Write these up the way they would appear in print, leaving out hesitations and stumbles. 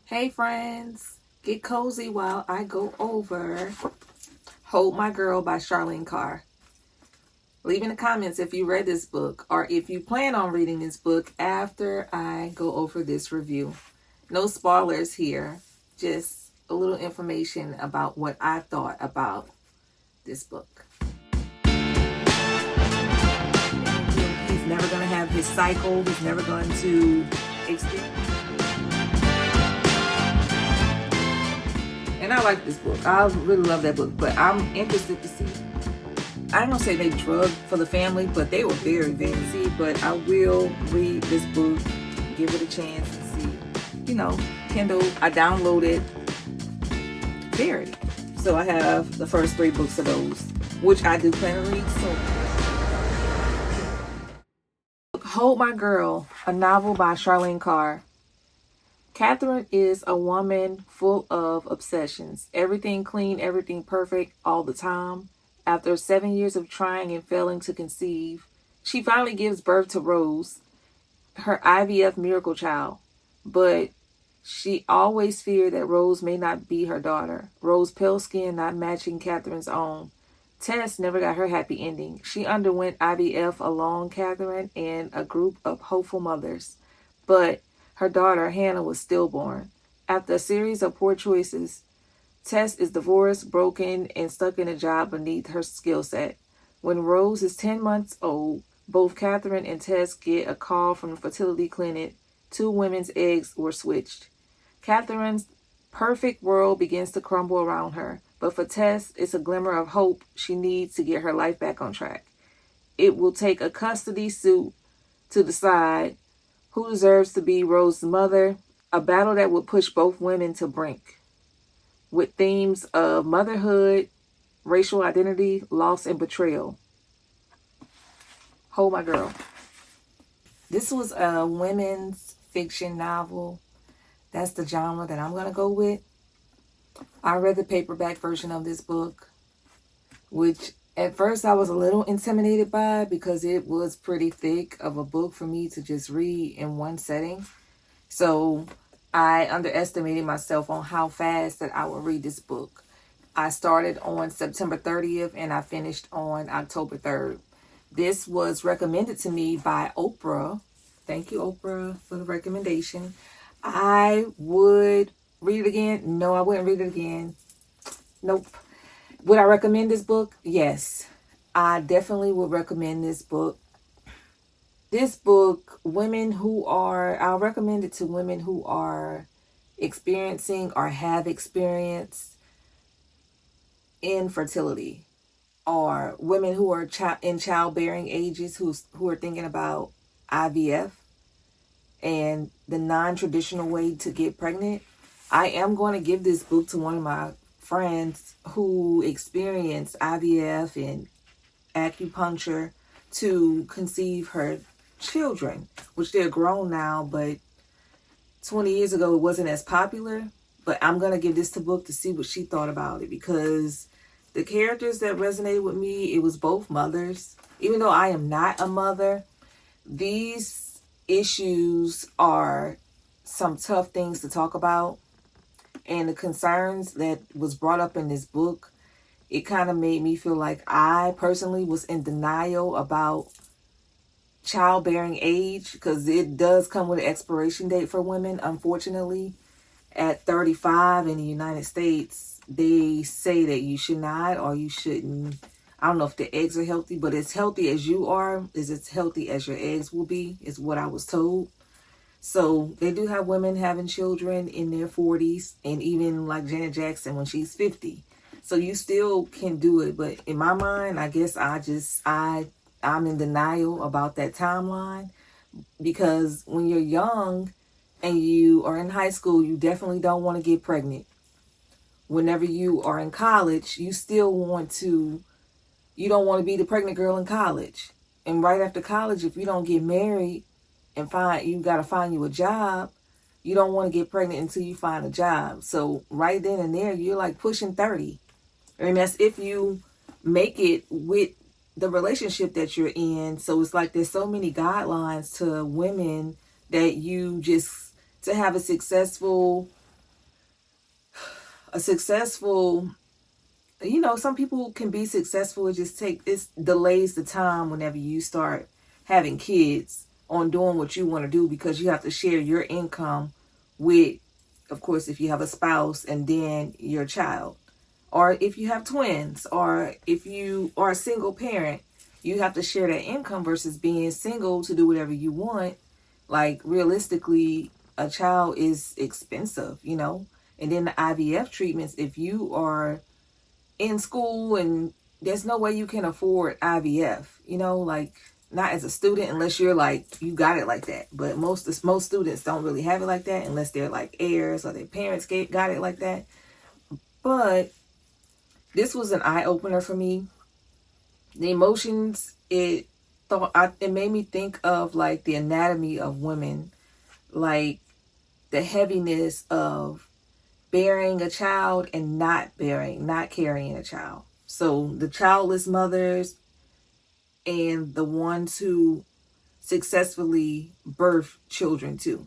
Hey friends, get cozy while I go over Hold My Girl by Charlene Carr. Leave in the comments if you read this book or if you plan on reading this book after I go over this review. No spoilers here, just a little information about what I thought about this book. He's never going to have his cycle. He's never going to experience. And I like this book. I really love that book, but I'm interested to see. I don't say they drugged for the family, but they were very fancy. But I will read this book, give it a chance and see. Kindle, I downloaded Very. So I have the first 3 books of those, which I do plan to read soon. Hold My Girl, a novel by Charlene Carr. Catherine is a woman full of obsessions. Everything clean, everything perfect, all the time. After 7 years of trying and failing to conceive, she finally gives birth to Rose, her IVF miracle child. But she always feared that Rose may not be her daughter. Rose's pale skin not matching Catherine's own. Tess never got her happy ending. She underwent IVF along Catherine and a group of hopeful mothers. But her daughter, Hannah, was stillborn. After a series of poor choices, Tess is divorced, broken, and stuck in a job beneath her skill set. When Rose is 10 months old, both Catherine and Tess get a call from the fertility clinic. 2 women's eggs were switched. Catherine's perfect world begins to crumble around her, but for Tess, it's a glimmer of hope she needs to get her life back on track. It will take a custody suit to decide who deserves to be Rose's mother, a battle that would push both women to brink, with themes of motherhood, racial identity, loss, and betrayal. Hold My Girl. This was a women's fiction novel. That's the genre that I'm going to go with. I read the paperback version of this book, which at first I was a little intimidated by because it was pretty thick of a book for me to just read in one setting. So I underestimated myself on how fast that I would read this book. I started on September 30th and I finished on October 3rd. This was recommended to me by Oprah. Thank you, Oprah, for the recommendation. I would read it again. No, I wouldn't read it again. Nope. Would I recommend this book? Yes. I definitely would recommend this book. This book, I'll recommend it to women who are experiencing or have experienced infertility, or women who are in childbearing ages who are thinking about IVF and the non-traditional way to get pregnant. I am going to give this book to one of my friends who experienced IVF and acupuncture to conceive her children, which they're grown now, but 20 years ago it wasn't as popular. But I'm going to give this book to see what she thought about it, because the characters that resonated with me, it was both mothers. Even though I am not a mother, these issues are some tough things to talk about. And the concerns that was brought up in this book, it kind of made me feel like I personally was in denial about childbearing age, because it does come with an expiration date for women. Unfortunately, at 35 in the United States, they say that you should not, or you shouldn't. I don't know if the eggs are healthy, but as healthy as you are is as healthy as your eggs will be, is what I was told. So they do have women having children in their 40s, and even like Janet Jackson when she's 50. So you still can do it. But in my mind, I guess I'm in denial about that timeline, because when you're young and you are in high school, you definitely don't want to get pregnant. Whenever you are in college, you don't want to be the pregnant girl in college. And right after college, if you don't get married and you got to find you a job, you don't want to get pregnant until you find a job. So right then and there, you're like pushing 30. And that's if you make it with the relationship that you're in. So it's like there's so many guidelines to women that to have a successful a successful, some people can be successful. It delays the time whenever you start having kids on doing what you want to do, because you have to share your income with, of course, if you have a spouse and then your child, or if you have twins, or if you are a single parent, you have to share that income versus being single to do whatever you want. Like, realistically, a child is expensive, and then the IVF treatments, if you are in school and there's no way you can afford IVF, like, not as a student unless you're like, you got it like that. But most students don't really have it like that unless they're like heirs or their parents got it like that. But this was an eye-opener for me. The emotions, it made me think of like the anatomy of women, like the heaviness of bearing a child and not carrying a child. So the childless mothers and the ones who successfully birth children too.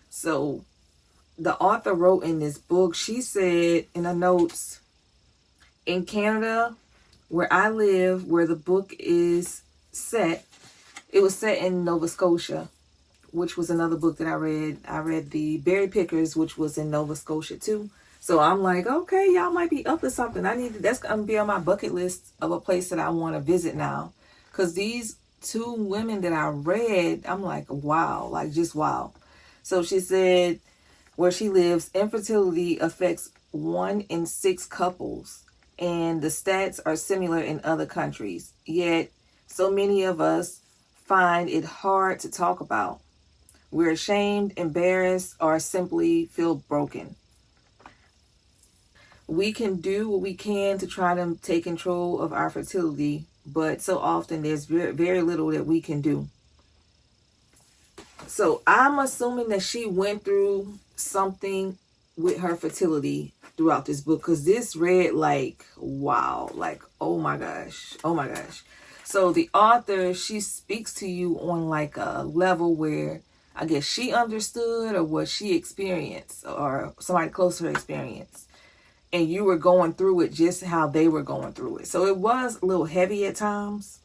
So the author wrote in this book, she said in her notes, in Canada, where I live, where the book is set, it was set in Nova Scotia, which was another book that I read. I read The Berry Pickers, which was in Nova Scotia too. So I'm like, okay, y'all might be up to something. That's going to be on my bucket list of a place that I want to visit now. Because these two women that I read, I'm like, wow, like just wow. So she said where she lives, infertility affects 1 in 6 couples. And the stats are similar in other countries. Yet, so many of us find it hard to talk about. We're ashamed, embarrassed, or simply feel broken. We can do what we can to try to take control of our fertility, but so often there's very, very little that we can do. So I'm assuming that she went through something with her fertility throughout this book, because this read like, wow, like, oh my gosh. So the author, she speaks to you on like a level where I guess she understood, or what she experienced, or somebody close to her experience. And you were going through it just how they were going through it. So it was a little heavy at times.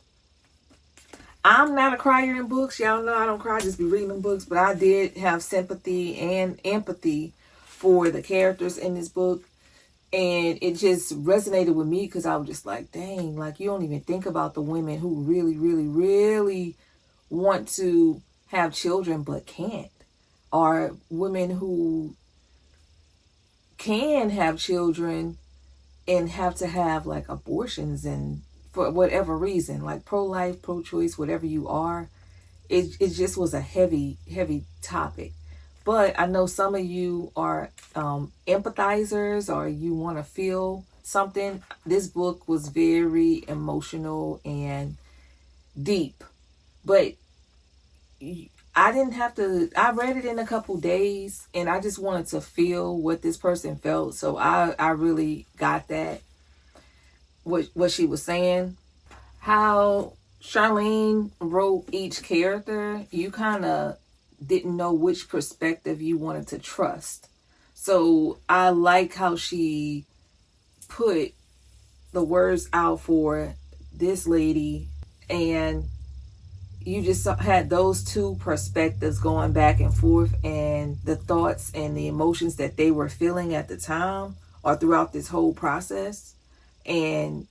I'm not a crier in books. Y'all know I don't cry, just be reading books. But I did have sympathy and empathy for the characters in this book. And it just resonated with me, because I was just like, dang, like, you don't even think about the women who really, really, really want to have children but can't. Or women who can have children and have to have like abortions, and for whatever reason, like pro-life, pro-choice, whatever you are, it just was a heavy topic. But I know some of you are empathizers, or you want to feel something. This book was very emotional and deep, but I didn't have to, I read it in a couple days, and I just wanted to feel what this person felt. So I really got that, what she was saying. How Charlene wrote each character, you kind of didn't know which perspective you wanted to trust. So I like how she put the words out for this lady, and you just had those two perspectives going back and forth, and the thoughts and the emotions that they were feeling at the time or throughout this whole process. And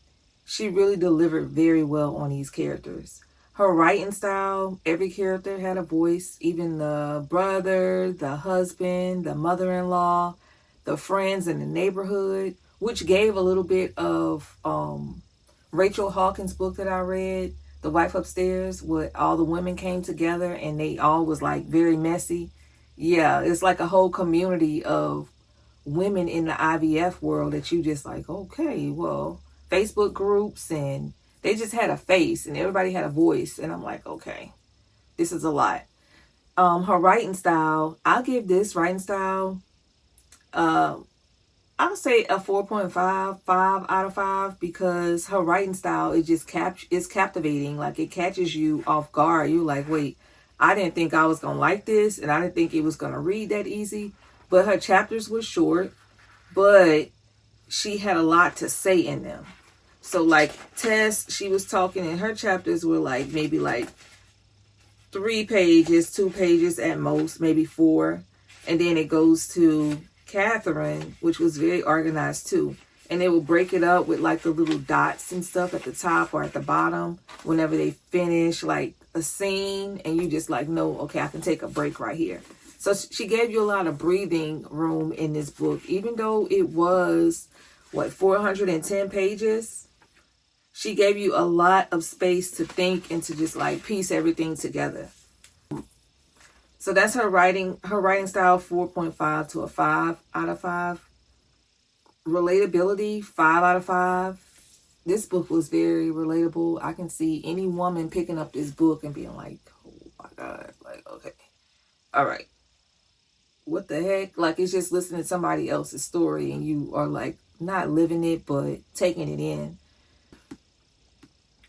she really delivered very well on these characters. Her writing style, every character had a voice, even the brother, the husband, the mother-in-law, the friends in the neighborhood, which gave a little bit of Rachel Hawkins' book that I read, The Wife Upstairs, where all the women came together and they all was like very messy. Yeah, it's like a whole community of women in the IVF world that you just like, okay, well, Facebook groups, and they just had a face and everybody had a voice. And I'm like, okay, this is a lot. Her writing style, I'll give this writing style, I'll say a 4.5 out of 5, because her writing style is just is captivating. Like, it catches you off guard. You're like, wait, I didn't think I was going to like this, and I didn't think it was going to read that easy. But her chapters were short, but she had a lot to say in them. So like Tess, she was talking, and her chapters were like maybe like 3 pages, 2 pages at most, maybe 4. And then it goes to Catherine, which was very organized too. And they will break it up with like the little dots and stuff at the top or at the bottom whenever they finish like a scene, and you just like, no, okay, I can take a break right here. So she gave you a lot of breathing room in this book, even though it was, 410 pages. She gave you a lot of space to think and to just like piece everything together. So that's her writing style, 4.5 to a 5 out of 5. Relatability, 5 out of 5. This book was very relatable. I can see any woman picking up this book and being like, oh my God, like, okay, all right. What the heck? Like, it's just listening to somebody else's story and you are like not living it, but taking it in.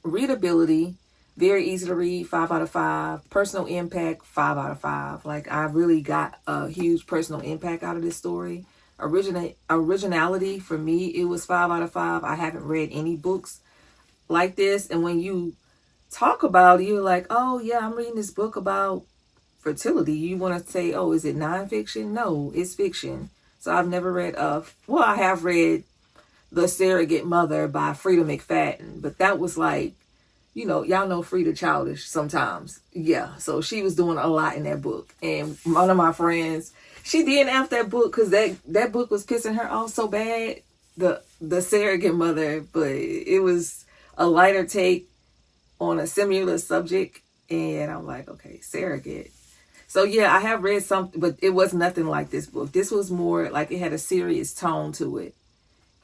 Readability, very easy to read, 5 out of 5. Personal impact, 5 out of 5. Like, I really got a huge personal impact out of this story. Originality, for me, it was 5 out of 5. I haven't read any books like this. And when you talk about it, you're like, oh yeah, I'm reading this book about fertility. You want to say, oh, is it nonfiction? No, it's fiction. So I've never read I have read The Surrogate Mother by Frida McFadden, but that was like, y'all know Frida childish sometimes. Yeah, so she was doing a lot in that book. And one of my friends, she DNF'd that book because that book was pissing her off so bad, the Surrogate Mother, but it was a lighter take on a similar subject. And I'm like, okay, surrogate. So yeah, I have read something, but it was nothing like this book. This was more like it had a serious tone to it.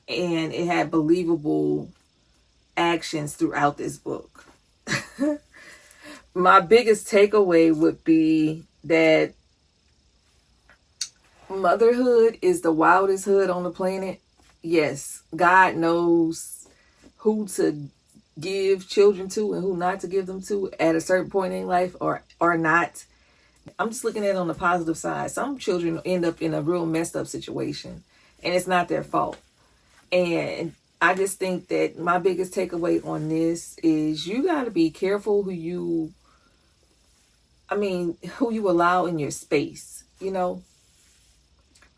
And it had believable actions throughout this book. My biggest takeaway would be that motherhood is the wildest hood on the planet. Yes, God knows who to give children to and who not to give them to at a certain point in life or not. I'm just looking at it on the positive side. Some children end up in a real messed up situation and it's not their fault. And I just think that my biggest takeaway on this is you got to be careful who you allow in your space, Let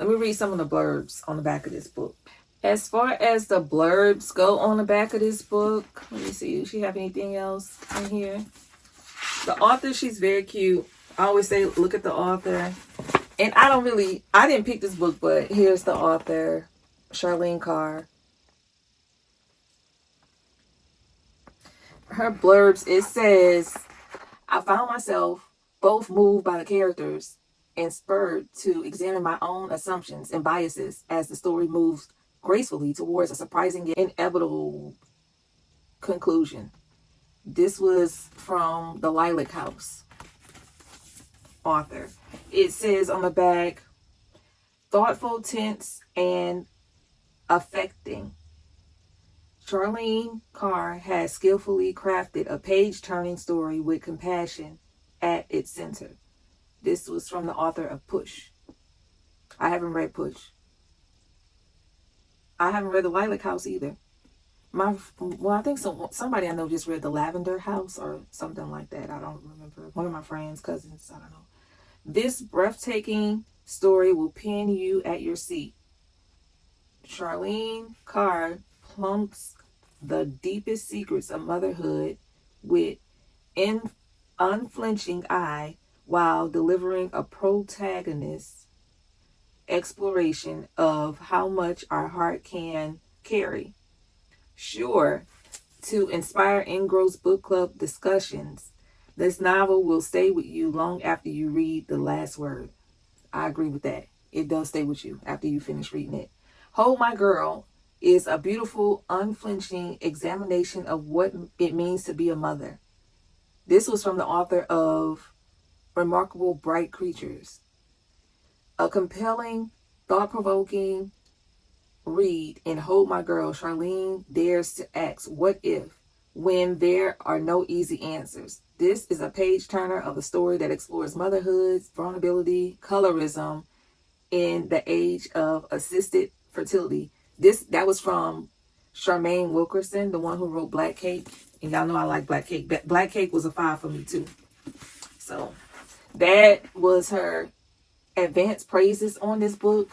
me read some of the blurbs on the back of this book. As far as the blurbs go on the back of this book, let me see, does she have anything else in here? The author, she's very cute. I always say, look at the author. And I didn't pick this book, but here's the author, Charlene Carr. Her blurbs, it says, I found myself both moved by the characters and spurred to examine my own assumptions and biases as the story moves gracefully towards a surprising yet inevitable conclusion. This was from the Lilac House author. It says on the back, thoughtful, tense, and affecting. Charlene Carr has skillfully crafted a page-turning story with compassion at its center. This was from the author of Push. I haven't read Push. I haven't read The Lilac House either. I think somebody I know just read The Lavender House or something like that. I don't remember. One of my friends, cousins, I don't know. This breathtaking story will pin you at your seat. Charlene Carr plumps the deepest secrets of motherhood with an unflinching eye while delivering a protagonist's exploration of how much our heart can carry. Sure to inspire engross book club discussions, this novel will stay with you long after you read the last word. I agree with that. It does stay with you after you finish reading it. Hold My Girl is a beautiful, unflinching examination of what it means to be a mother. This was from the author of Remarkable Bright Creatures. A compelling, thought-provoking read in Hold My Girl, Charlene dares to ask, what if, when there are no easy answers? This is a page-turner of a story that explores motherhood, vulnerability, colorism in the age of assisted fertility, That was from Charmaine Wilkerson, the one who wrote Black Cake. And y'all know I like Black Cake. Black Cake was a 5 for me too. So that was her advanced praises on this book.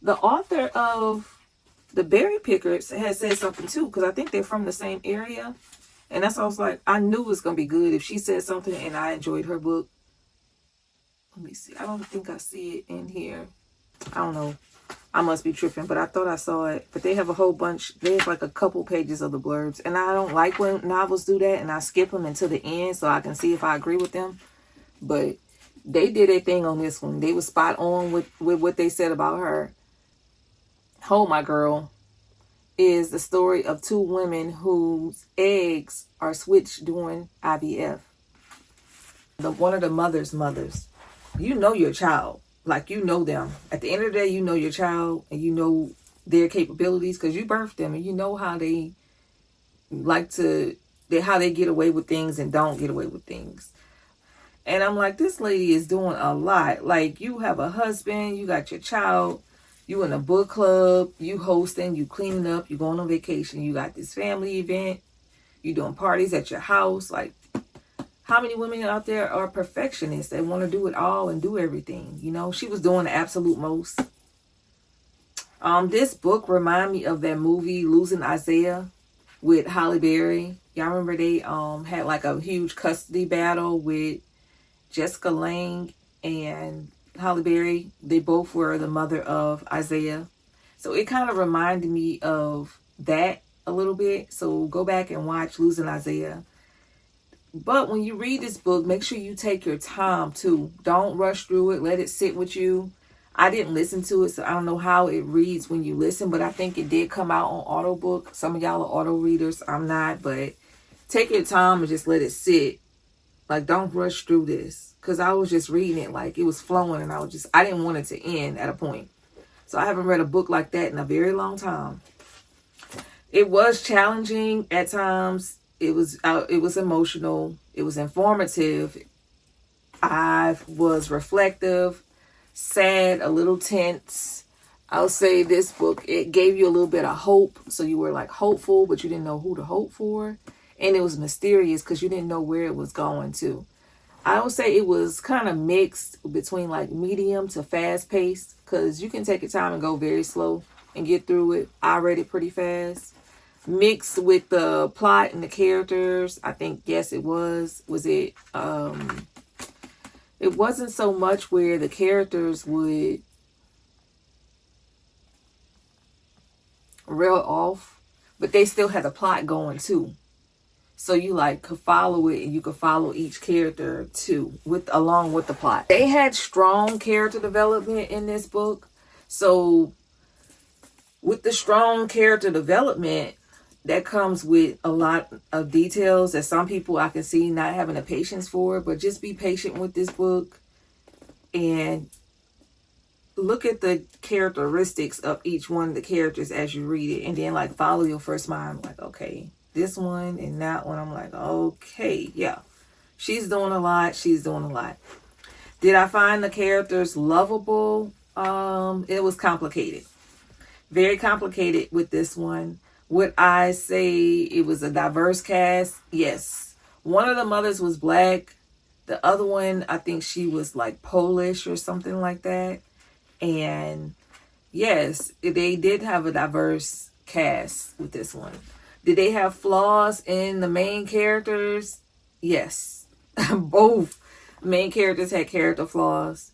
The author of The Berry Pickers has said something too, because I think they're from the same area. And that's why I was like, I knew it was going to be good if she said something and I enjoyed her book. Let me see. I don't think I see it in here. I don't know. I must be tripping, but I thought I saw it. But they have a whole bunch. They have like a couple pages of the blurbs. And I don't like when novels do that. And I skip them until the end so I can see if I agree with them. But they did a thing on this one. They were spot on with what they said about her. Hold My Girl is the story of 2 women whose eggs are switched during IVF. One of the mothers. You know your child. Like, you know them. At the end of the day, you know your child and you know their capabilities because you birthed them and you know how they how they get away with things and don't get away with things. And I'm like, this lady is doing a lot. Like, you have a husband, you got your child, you in a book club, you hosting, you cleaning up, you going on vacation, you got this family event, you doing parties at your house. Like, how many women out there are perfectionists? They want to do it all and do everything. You know, she was doing the absolute most. This book remind me of that movie Losing Isaiah with Halle Berry. Y'all remember they had like a huge custody battle with Jessica Lange and Halle Berry. They both were the mother of Isaiah. So it kind of reminded me of that a little bit. So go back and watch Losing Isaiah. But when you read this book, make sure you take your time too. Don't rush through it. Let it sit with you. I didn't listen to it, so I don't know how it reads when you listen, but I think it did come out on audiobook. Some of y'all are auto readers. I'm not, but take your time and just let it sit. Like, don't rush through this. Because I was just reading it like it was flowing and I didn't want it to end at a point. So I haven't read a book like that in a very long time. It was challenging at times. It was emotional. It was informative. I was reflective, sad, a little tense. I'll say this book, it gave you a little bit of hope. So you were like hopeful, but you didn't know who to hope for. And it was mysterious because you didn't know where it was going to. I would say it was kind of mixed between like medium to fast paced, because you can take your time and go very slow and get through it. I read it pretty fast. Mixed with the plot and the characters, I think, yes, it was. It wasn't so much where the characters would rail off, but they still had a plot going too. So you like could follow it, and you could follow each character too, along with the plot. They had strong character development in this book. So with the strong character development, that comes with a lot of details that some people I can see not having the patience for. But just be patient with this book and look at the characteristics of each one of the characters as you read it. And then like follow your first mind. Like, okay, this one and that one. I'm like, okay, yeah. She's doing a lot. She's doing a lot. Did I find the characters lovable? It was complicated. Very complicated with this one. Would I say it was a diverse cast? Yes. One of the mothers was black. The other one, I think she was like Polish or something like that. And yes, they did have a diverse cast with this one. Did they have flaws in the main characters? Yes. Both main characters had character flaws.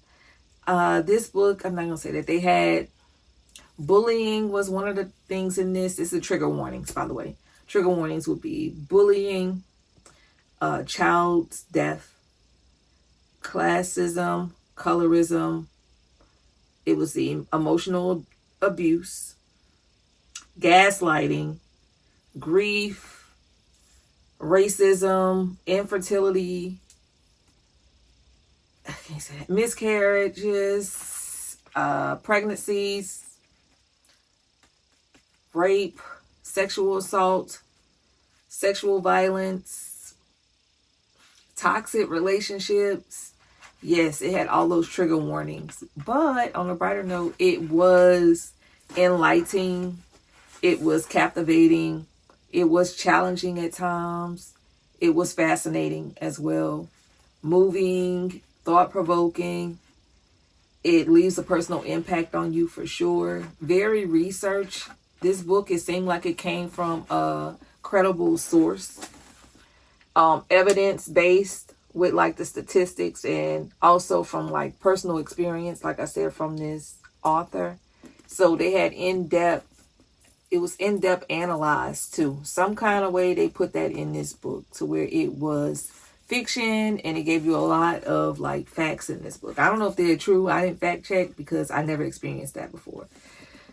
This book, I'm not going to say that they had. Bullying was one of the things in this. This is trigger warnings, by the way. Trigger warnings would be bullying, child's death, classism, colorism. It was the emotional abuse, gaslighting, grief, racism, infertility, I can't say that, miscarriages, pregnancies, rape, sexual assault, sexual violence, toxic relationships. Yes, it had all those trigger warnings. But on a brighter note, it was enlightening. It was captivating. It was challenging at times. It was fascinating as well. Moving, thought-provoking. It leaves a personal impact on you for sure. Very research. This book, it seemed like it came from a credible source. Evidence-based with like the statistics, and also from like personal experience, like I said, from this author. So they had it was in-depth analyzed too. Some kind of way they put that in this book to where it was fiction, and it gave you a lot of like facts in this book. I don't know if they're true. I didn't fact check because I never experienced that before.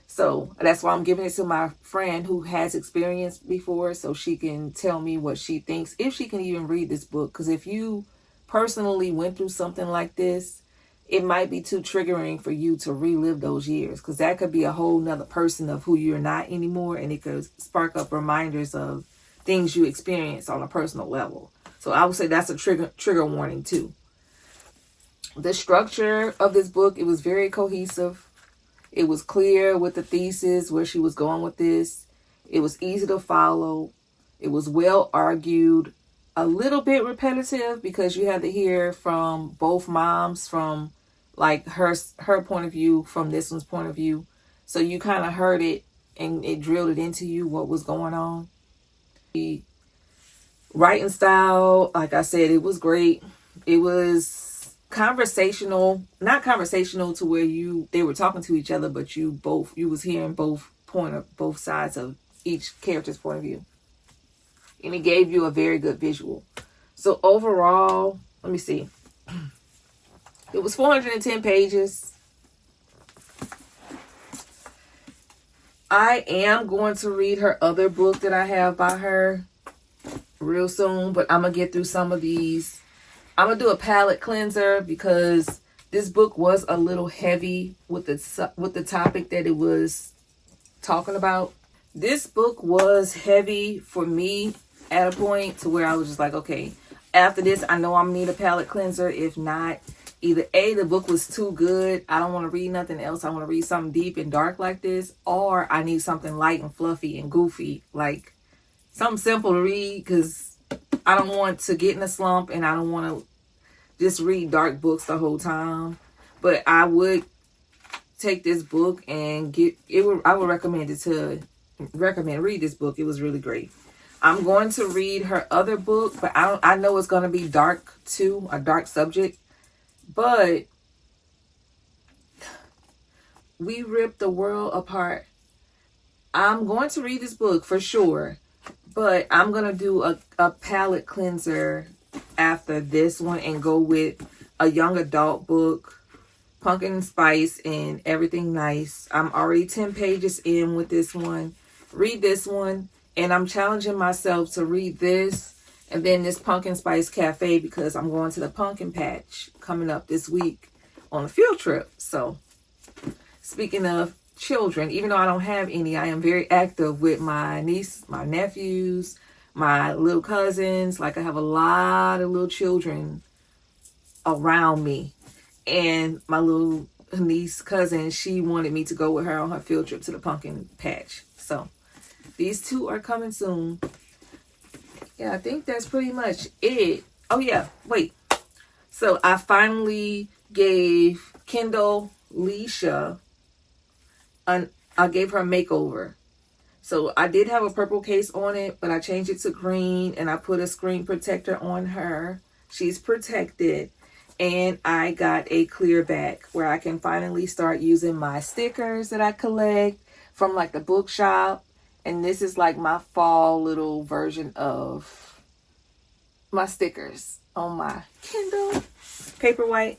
So that's why I'm giving it to my friend who has experienced before, so she can tell me what she thinks, if she can even read this book. Because if you personally went through something like this, it might be too triggering for you to relive those years, because that could be a whole nother person of who you're not anymore, and it could spark up reminders of things you experience on a personal level. So I would say that's a trigger warning too. The structure of this book, it was very cohesive. It was clear with the thesis, where she was going with this. It was easy to follow. It was well argued. A little bit repetitive because you had to hear from both moms, from like her point of view, from this one's point of view. So you kind of heard it and it drilled it into you what was going on. The writing style, like I said, it was great. It was conversational, not conversational to where they were talking to each other, but you was hearing both sides of each character's point of view. And it gave you a very good visual. So overall, let me see. It was 410 pages. I am going to read her other book that I have by her real soon, but I'm going to get through some of these. I'm going to do a palate cleanser because this book was a little heavy with the topic that it was talking about. This book was heavy for me at a point to where I was just like, okay, after this, I know I'm going to need a palate cleanser. If not, either A, the book was too good, I don't want to read nothing else, I want to read something deep and dark like this, or I need something light and fluffy and goofy, like something simple to read, because I don't want to get in a slump and I don't want to just read dark books the whole time. But I would take this book and I would recommend read this book. It was really great. I'm going to read her other book, but I know it's going to be dark too, a dark subject. But we ripped the world apart. I'm going to read this book for sure, but I'm going to do a palate cleanser after this one and go with a young adult book, Pumpkin Spice and Everything Nice. I'm already 10 pages in with this one. Read this one, and I'm challenging myself to read this and then this Pumpkin Spice Cafe, because I'm going to the pumpkin patch coming up this week on a field trip. So speaking of children, even though I don't have any, I am very active with my niece, my nephews, my little cousins. Like, I have a lot of little children around me. And my little niece cousin, she wanted me to go with her on her field trip to the pumpkin patch. So these two are coming soon. Yeah, I think that's pretty much it. Oh yeah, wait. So I finally gave Kindle Leisha I gave her a makeover. So I did have a purple case on it, but I changed it to green and I put a screen protector on her. She's protected. And I got a clear back where I can finally start using my stickers that I collect from like the bookshop. And this is like my fall little version of my stickers on my Kindle Paperwhite.